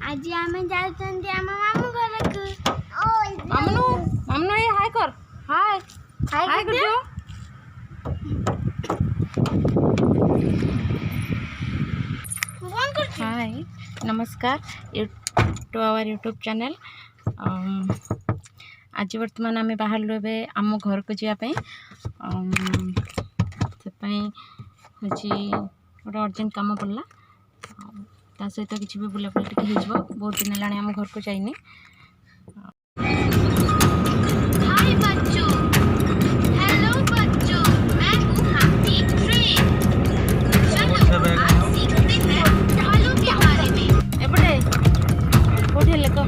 आज आम जाउछन्ती आम मामू घर को। मामनू मामनू ये हाय कर हाय हाय कर जो हाय नमस्कार टू आवर यूट्यूब चैनल। आज बर्तमान आम बाहर ए आम घर को जावाई हूँ गोटे अर्जेंट कम पड़ा ता सहित किसी भी बुलाबुली टी बहुत दिन है आम घर को जाइनी। हाय बच्चों, हेलो बच्चों, मैं हूँ हैप्पी ट्रेन। चलो आज सीखते हैं तालों के बारे में। एपटे कोठे लेको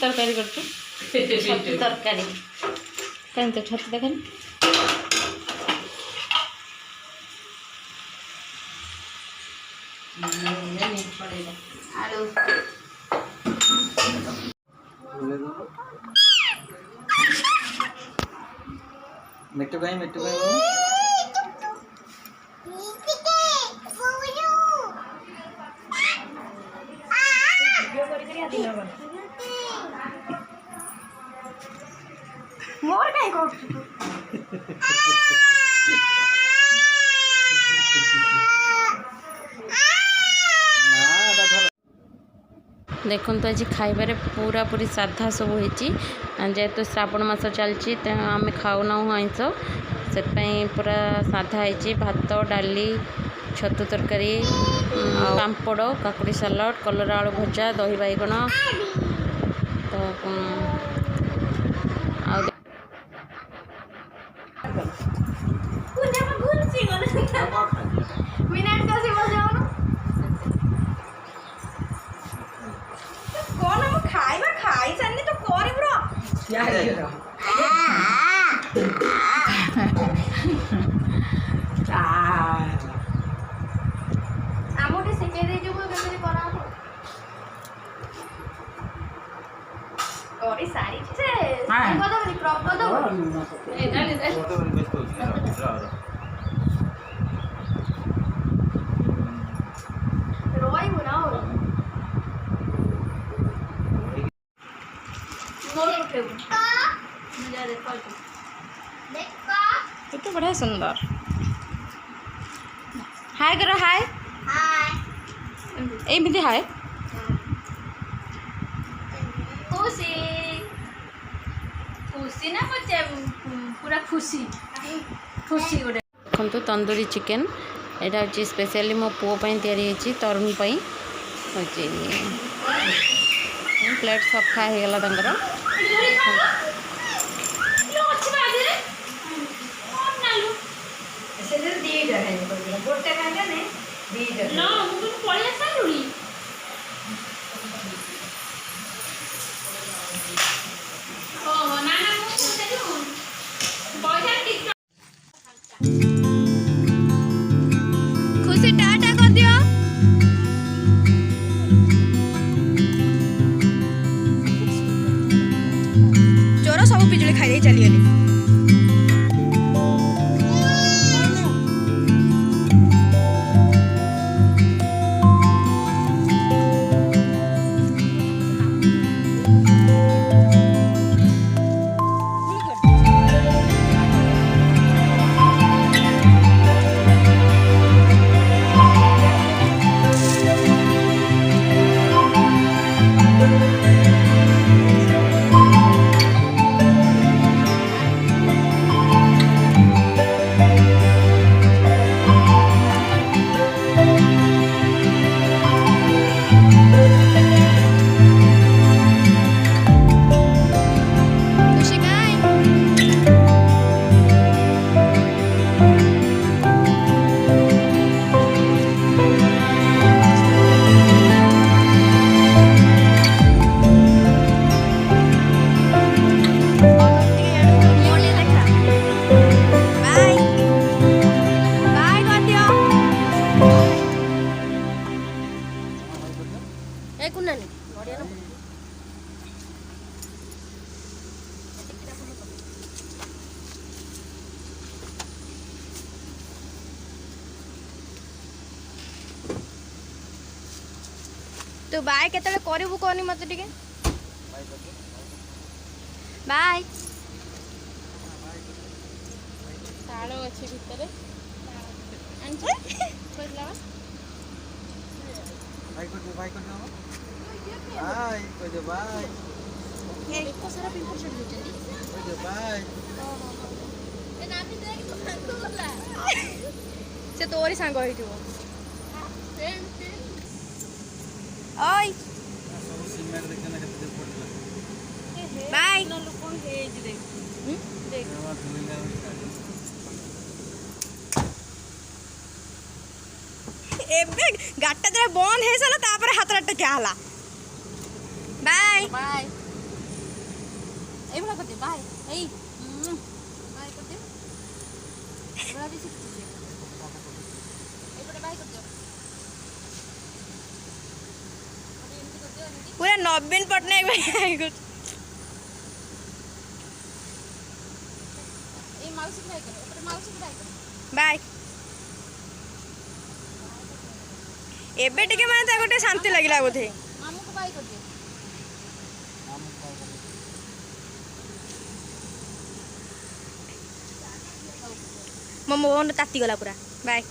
तरकारी करछु छतु तरकारी कहीं तो छतु देखें आलू मिट्टू गई मोर कहीं को देखो तो आज खाइबार पूरा पूरी साधा सब होती जेहेतु श्रावण मास चलती तेणु आम खाऊना आइंस से पूरा साधा होती भात डाली छतु तरकारी पांपड़ काकुड़ी सालाड कलरा आलू भजा दही बाइगण तो तो बढ़िया सुंदर हाय करो हाय एमती हाय खुशी खुशी ना पूरा खुशी खुशी गोटे देखो तंदूरी चिकेन यहाँ हूँ स्पेशली मो पुओ या तरुण हूँ प्लेट सफा हो गला खुशी टाटा कर दियो चोर सब पिजुली खाई चलीगली तो बाय केतले करिवु कोनी मते टिके बाय तालो अछि भितरे आंचे खोजला बाय को दो बाय एको सारा पिंपल छड देचंदी को दो बाय ए नानी देख तो सांग होला से तोरी सांग होइथिबो ओय बाय न लोक हेज देख देख एबे गाटा जरा बंद हे सला तापर हाथ रट क्या हला बाय बाय এইভাবে করতে বাই এই বাই করতে এবারে বেশি এইবারে বাই করতে पूरा नवीन पटनायक भाई এই মাউসি বাই করো এবারে মাউসি বাই করো बाय एबे टिके माने गोटे शांति लगिला बोधे मामू को बाय कर दे मो मोहन ताती गला पूरा बाय